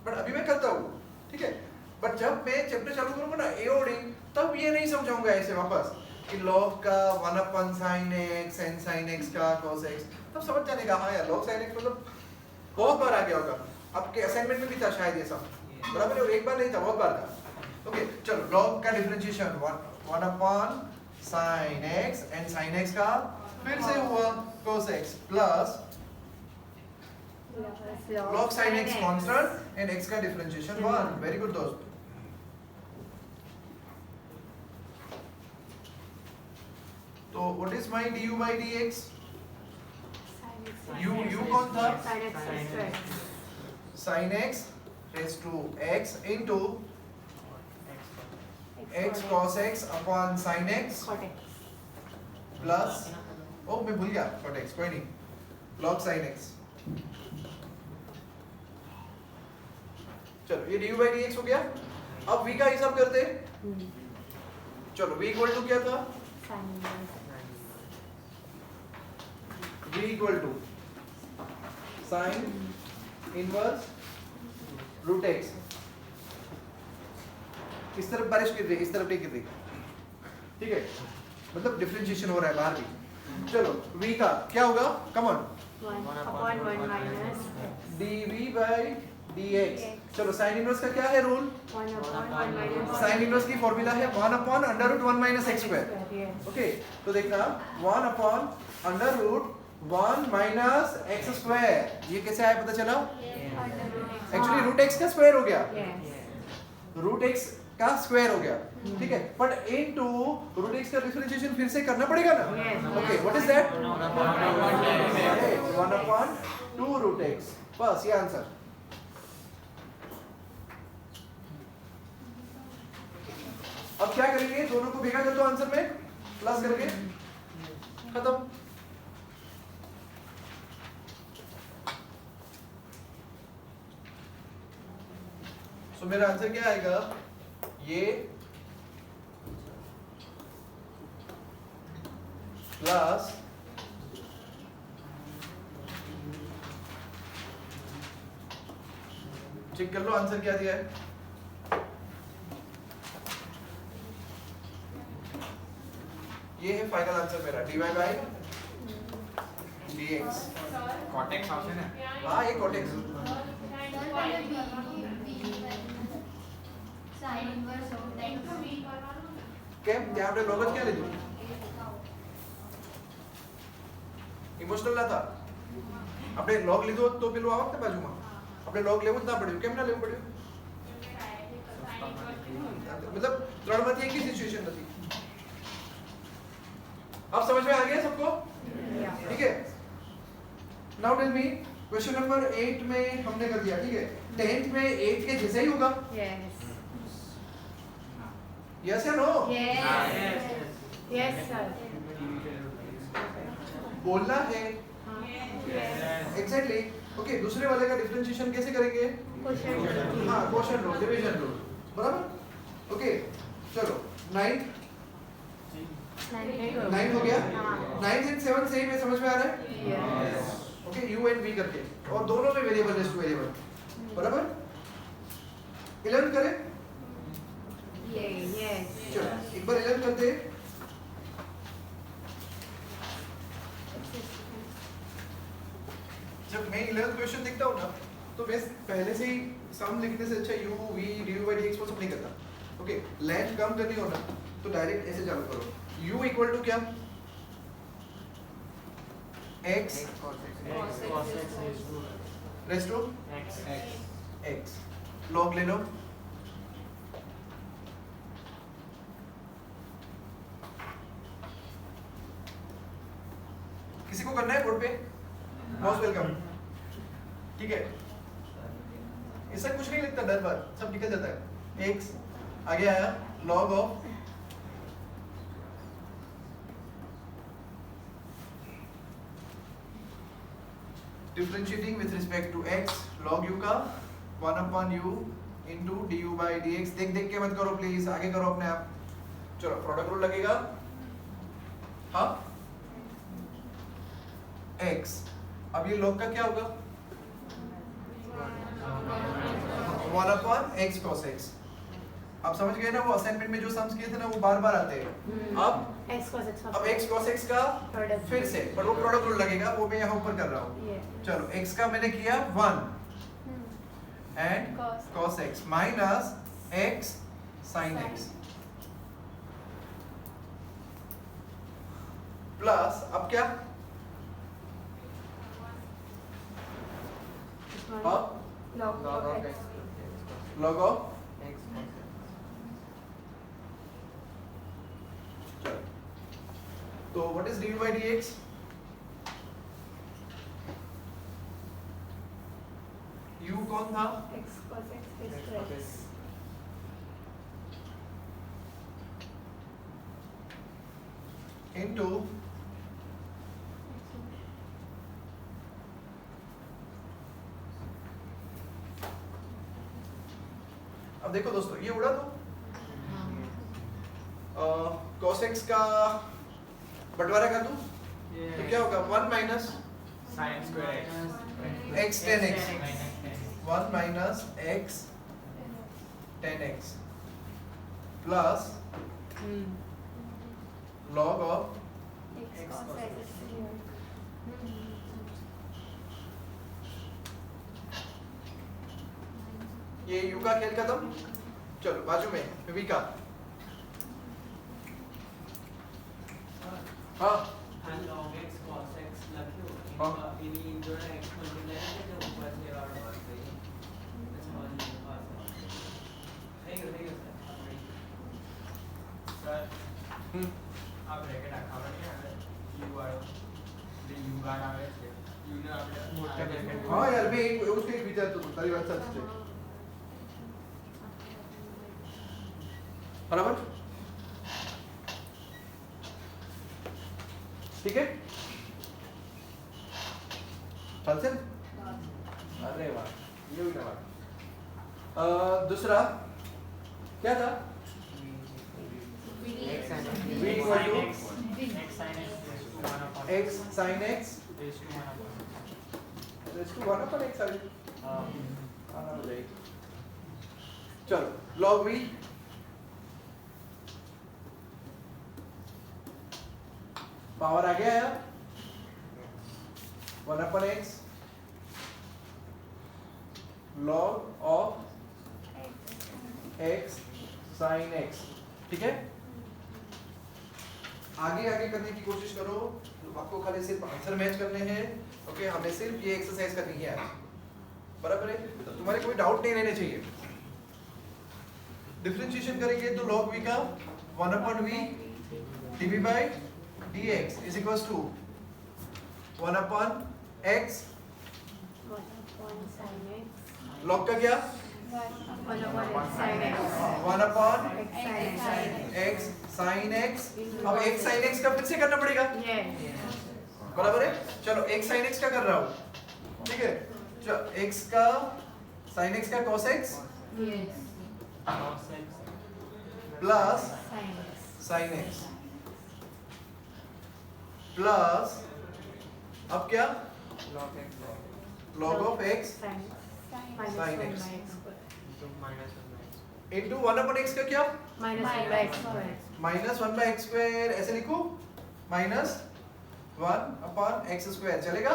बट अभी मैं करता हूँ, ठीक है। बट जब मैं चैप्टर चालू करूंगा ना एओडी, तब ये नहीं समझाऊंगा ऐसे वापस कि log का 1 upon sin x and sin x का cos x, तब समझ जाने का हाँ यार log sin x मतलब बहुत बार आ गया होगा, आपके असाइनमेंट में भी था शायद ये सब, बराबर है, एक बार नहीं था बहुत बार था। ओके चलो log का differentiation 1 upon sin x and sin x का फिर से हुआ cos x plus log sin x constant and x का डिफरेंशिएशन 1। वेरी गुड दोस्त। तो what is my du by dx, u कौन था sin x raised to x into x cos x upon sin x plus ओ मैं भूल गया cot x, कोई नहीं log sin x। चलो ये du by dx हो गया। अब v का हिसाब करते हैं। चलो v इक्वल टू क्या था, v equal to sin inverse root x, इस तरफ बारिश गिर रही, इस तरफ नहीं गिर रही, ठीक है, मतलब डिफरेंशिएशन हो रहा है बाहर भी। चलो v का क्या होगा, come on dv by dx। चलो sin इनवर्स का क्या है रूल, sin इनवर्स की फॉर्मूला है 1 upon under root 1 minus x square। Okay तो देखना 1 upon under root 1 minus x square, ये कैसे आया पता चला, एक्चुअली रूट x का स्क्वायर हो गया, रूट x का स्क्वायर हो गया, ठीक है, बट इनटू रूट x का डिफरेंशिएशन फिर से करना पड़ेगा ना। Okay what is that, 1 upon 2 root x, बस ये आंसर। अब क्या करेंगे, दोनों को भेगा कर दो आंसर में प्लस करके, खत्म। सो मेरा आंसर क्या आएगा, ये प्लस चेक कर लो आंसर क्या दिया है। ये है फाइनल आंसर मेरा, dy by dx। Cortex option है। हाँ ये कोटेक्स साइन इनवर्स ऑफ કેમ ત્યાં આપણે લોગ જ ક્યાં લીધું? ઇમોશનલ ના था આપણે લોગ લીધો હોત તો પેલું આવત ને બાજુમાં, આપણે લોગ લેવું જ ના પડ્યું, કેમ ના લેવું પડ્યું? मतलब ત્રણ માંથી એક ही सिचुएशन નથી। अब समझ में आ गया सबको? ठीक है। Now tell me question number 8 में हमने कर दिया, ठीक है। 10th में 8 के जैसा ही होगा? Yes. यस या नो? Yes. Yes, sir. बोलना है Yes. एग्जैक्टली। ओके, दूसरे वाले का डिफरेंशिएशन कैसे करेंगे? Question. हाँ, क्वोशंट रूल, डिवीजन रूल, बराबर? ओके, चलो 9 हो गया। 9 एंड 7 सेम है, समझ में आ रहा है? Yes. Okay, u and v करके, और दोनों में वेरिएबल रेस्ट टू वेरिएबल, बराबर? 11 करें? Yes. चलो एक बार 11 करते हैं। जब मैं 11th क्वेश्चन देखता हूँ ना, तो मैं पहले से ही सम लिखने से अच्छा u v d u by d x वो सब नहीं करता। ओके, लेंथ कम करनी हो ना तो डायरेक्ट ऐसे चालू करो। u इक्वल टू क्या? x raised to x log ले लो। किसी को करना है बोर्ड पे? Most welcome. ठीक है, इससे कुछ नहीं लिखता, डर बार सब निकल जाता है। x आगे आया log of differentiating with respect to x log u का 1 upon u into du by dx। देख देख के मत करो प्लीज, आगे करो अपने आप। चलो प्रोडक्ट रूल लगेगा। हाँ x, अब ये log का क्या होगा? 1 upon x cos x। आप समझ गए ना, वो असाइनमेंट में जो सम्स किए थे ना वो बार बार आते हैं। अब X cos X. x cos x का Product. फिर से, पर वो प्रोडक्ट रूल लगेगा, वो मैं यहाँ ऊपर कर रहा हूँ। Yeah. चलो x का मैंने किया 1 and Cos. cos x minus x sin x plus अब क्या? अब Log of X. log of तो what is du by dx? u कौन था? X cos X is X. Into अब देखो दोस्तों, ये उड़ा दो। cos x का बंटवारा कर दूं तो क्या होगा? 1 minus sine square x tan x, 1 minus x tan x plus log of X cos X. ये u का खेल खत्म। चलो बाजू में v का। हाँ and log x cos x लख्यो हाँ। इन्हीं इन दोनों x मल्टीप्लाई करके जो ऊपर से और ऊपर से स्मॉल मेरे पास है सर આ બ્રેકેટ આખા બની આવે યુ વાળો જે યુ ગાર્ડ આવે છે યુ ને આપણે મોટા બ્રેકેટ हाँ यार, मैं उसके एक विचार तो तारी बात सच है, बराबर? ठीक है, चल से। अरे वाह, ये हुई ना बात। दूसरा क्या था? v equal to x sin x raised to 1 upon x sin x raised to 1 upon raised to 1 upon x। आना पड़ेगा। चलो log v पावर आ गया यार 1/x log of x sin x, ठीक है। आगे आगे करने की कोशिश करो, आपको खाली सिर्फ आंसर मैच करने हैं। ओके, हमें सिर्फ ये एक्सरसाइज करनी है आज, बराबर है। तुम्हारे कोई डाउट नहीं रहने चाहिए। डिफरेंशिएशन करेंगे तो log v का 1/v dv by dx is equals to 1/x log का क्या 1/x sin x। अब x sin x का फिर से करना पड़ेगा, बराबर है। चलो x sin x का कर रहा हूँ, ठीक है। चलो x का sin x का cos x plus sin x plus अब क्या log of x sin x into 1/x का क्या माइनस 1/x², ऐसे लिखूं माइनस 1/x² चलेगा।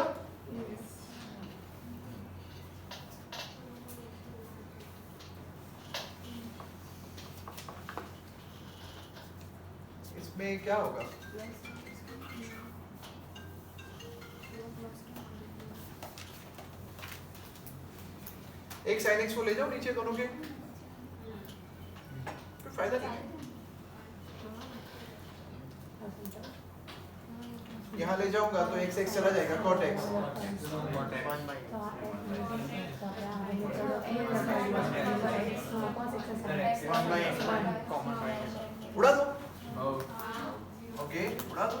इसमें क्या होगा, एक sin x को ले जाओ नीचे दोनों के, कोई फायदा नहीं है। यहाँ ले जाऊंगा तो x चला जाएगा cot x, उड़ा दो। ओके, उड़ा दो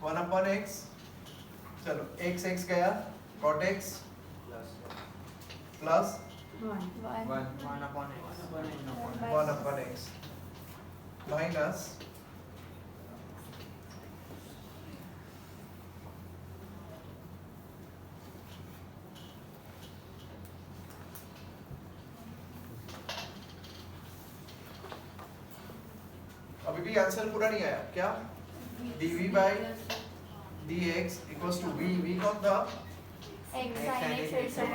1/x। चलो x गया cot x plus 1/x minus अभी भी आंसर पूरा नहीं आया क्या, dv by dx equals to v कौन था x sin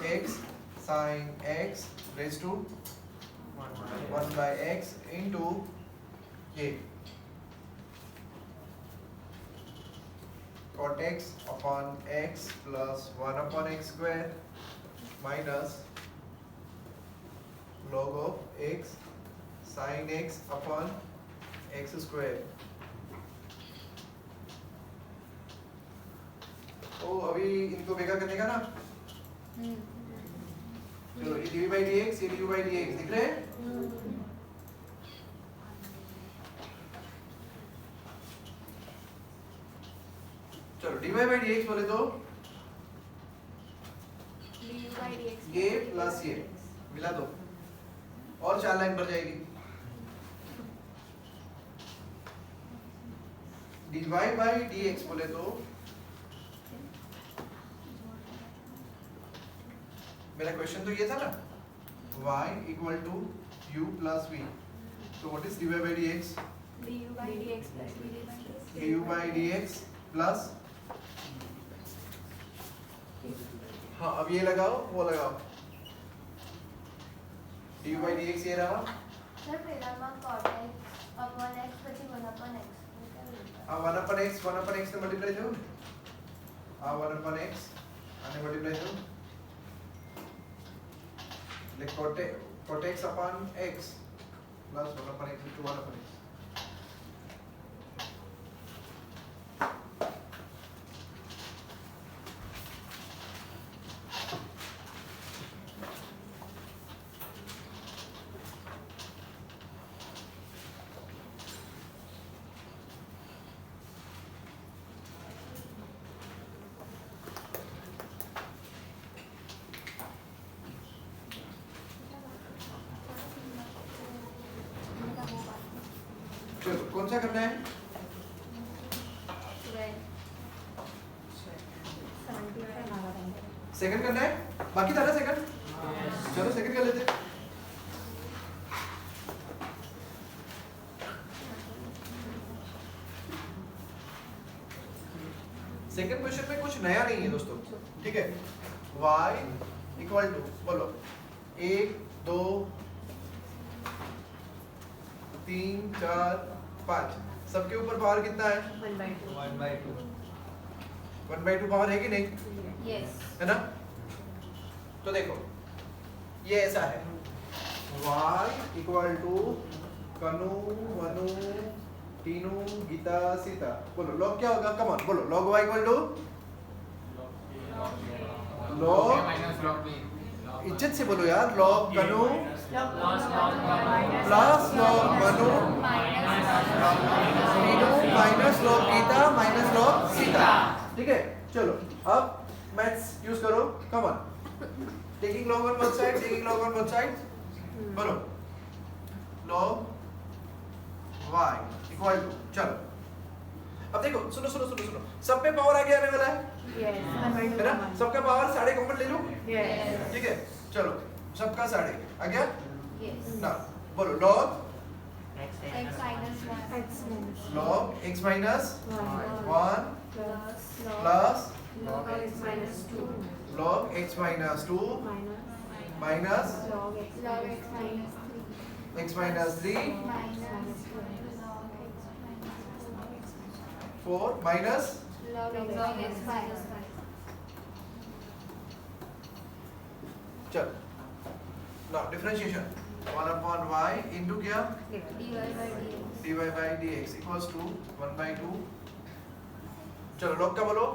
x sin x raised to 1/x into a cot x upon x plus 1/x² minus log of x sin x upon x²। तो अभी इनको बेगा करने का ना, चलो ये dv by dx, ये du by dx दिख रहे हैं। चलो dy by dx बोले तो ये प्लस ये मिला दो और 4 लाइन भर जाएगी। dy by dx बोले तो मेरा क्वेश्चन तो ये था ना, y equal to u plus v, तो what is dy by dx, du by dx plus, हाँ अब ये लगाओ वो लगाओ, du by dx ये रहा, सर પહેલામાં cot x upon x પછી 1/x આ 1/x ને મલ્ટીપ્લાય થયું, આ 1/x આને મલ્ટીપ્લાય થયું, એટલે cot x upon x plus 1/x into 1/x। चलो कौन सा करना है, सेकंड करना है, बाकी था ना सेकंड, चलो सेकंड क्वेश्चन में कुछ नया नहीं है दोस्तों, ठीक है। y इक्वल टू बोलो 1 2 3 4 5 सबके ऊपर पावर कितना है? 1/2 1/2 1/2 पावर है कि नहीं? Yes. है ना? तो देखो ये ऐसा है y इक्वल टू कनु वनु टीनू गीता सीता। बोलो लॉग क्या होगा? कम ऑन बोलो log y equal to log minus log b इज्जत से बोलो यार, log Kanu plus log Manu Tinu minus log Gita minus log Sita. ठीक है, चलो अब मैथ्स यूज करो। Come on, taking log on both sides, taking log on both sides। बोलो log y इक्वल टू, चलो अब देखो सुनो सुनो सुनो सुनो, सब पे पावर आगे आने वाला है, Yes. है ना? सबका पावर साढ़े कॉमन ले लो, Yes. ठीक है। चलो सबका साढ़े आ गया Yes. ना। बोलो log X minus 1 X minus log x minus 1 plus plus log x minus 2 log x minus 2 minus minus log x log x minus 3 x minus 3 minus 4 minus log x minus 5. चल now differentiation 1 upon y into क्या dy by dx. dy by dx equals to 1 by 2। चलो log का बोलो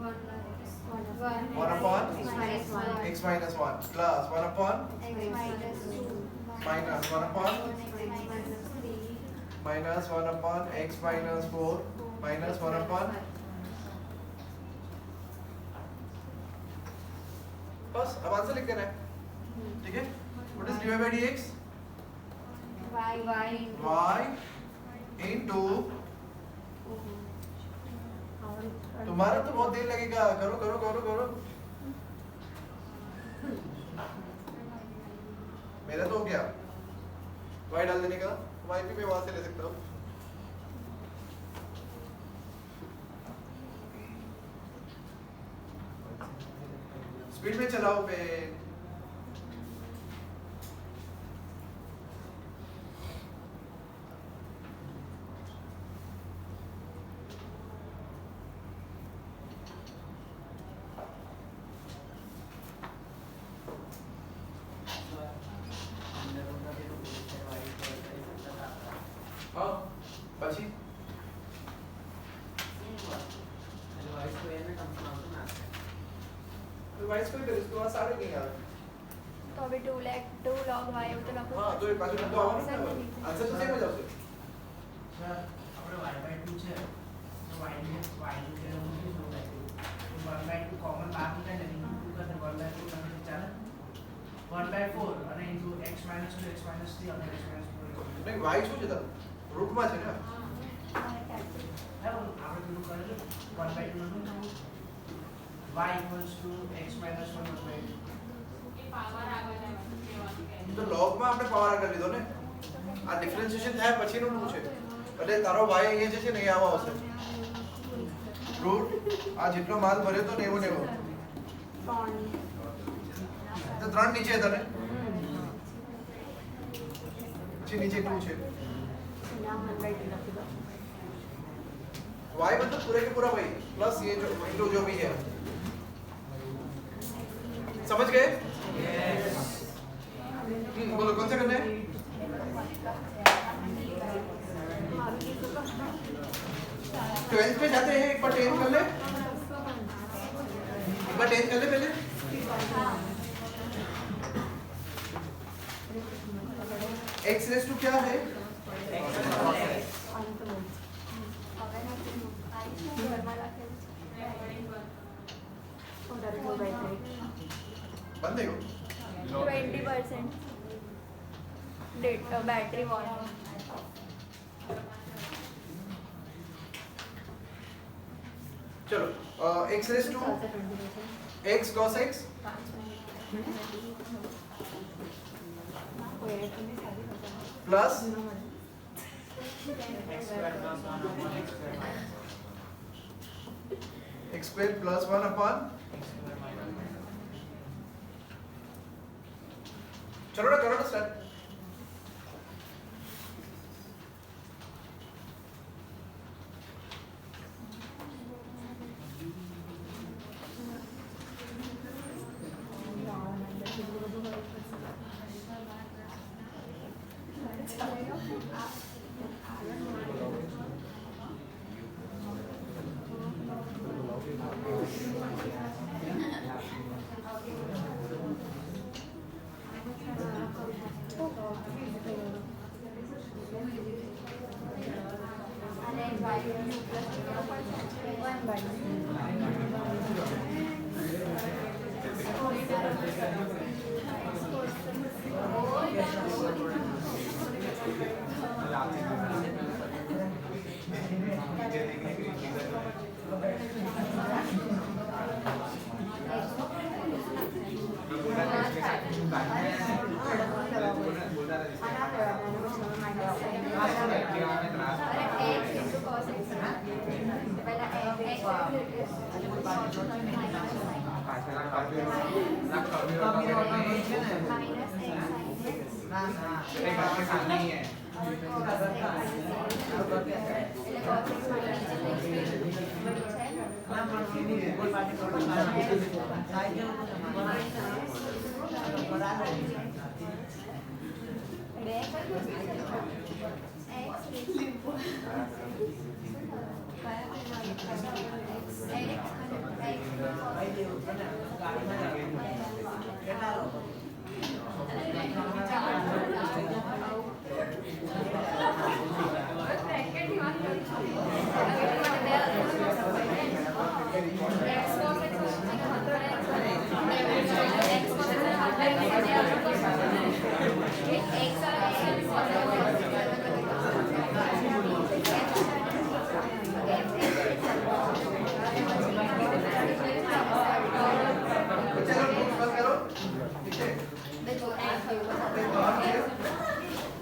1 1 upon x minus 1 x minus 1 plus 1 upon x minus 2 minus 1 upon x minus 3 minus 1 upon x minus 4 minus 1 upon बस अब answer लिख देना है, ठीक है। What is dy by dx? y y into तुम्हारा तो बहुत देर लगेगा, करो करो करो करो। मेरा तो हो गया, y डाल देने का, y भी मैं वहां से ले सकता हूँ। स्पीड में चलाओ पे। हाँ बची वाइस कोई कर, इसको वहाँ सारे नहीं यार। तो अभी 2 log y हो तो log हाँ तो एक बाजू में तो आओ ना, आंसर तो सेम हो जाओगे। આપણે 1/2 છે તો y ની જગ્યાએ મૂકી દો 1/2 કોમન બહાર નીકળે ને ઇન્ટુ કરતા 1/2 તમે ચાલે 1/4 અને ઇન્ટુ x - 2 x - 3 અને x - 4 नहीं y શું છે તાર રૂટમાં છે ને। હા આપણે પેલું કરેલું 1/2 નું y equals to x - 1 1/2 તો log માં આપણે પાવર આગળ લીધો ને, આ ડિફરન્શિએશન થાય પછીનું નું છે, એટલે તારો y અહીંયા જે છે ને એ આવા આવશે રૂટ આ જેટલો માલ ભર્યો તો ને એવો ને એવો, તો 3 નીચે હતા ને, પછી નીચે 2 છે। y मतलब पूरे के पूरा वही प्लस ये जो इंटू जो भी है, समझ गए? बोलो कौन सा करना है? ट्वेल्थ में जाते हैं, एक बार 10 कर ले, एक बार 10 कर ले पहले। x रेस टू क्या है? बंद है वो। 20% battery watt. चलो x raise to x cos x प्लस x square plus 1 upon x square minus x square plus 1 upon चलो ना करो ना start and then y u plus 1 by x into cos x पहला x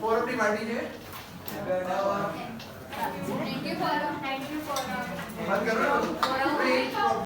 फोर अपनी बांट दीजिए Thank you for बात करो